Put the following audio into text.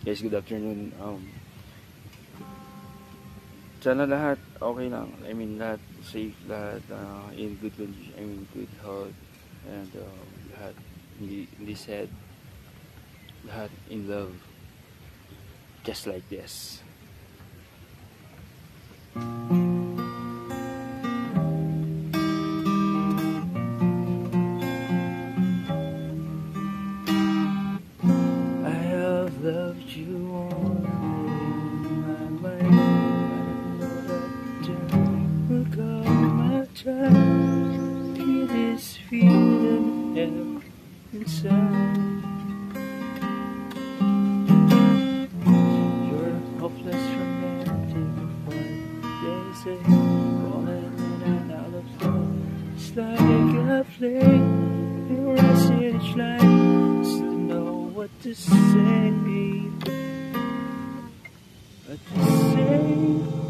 Guys, good afternoon. Sana lahat okay lang. I mean, lahat safe, lahat in good condition, I mean, good health, and lahat hindi sad, lahat in love, just like this. I have loved you all in my mind. I know that time will come, my child. Feel this feeling held inside. You're hopeless, romantic, but they say falling in and out of love. It's like a flame, your eyes each line. Still know what to say, what to say.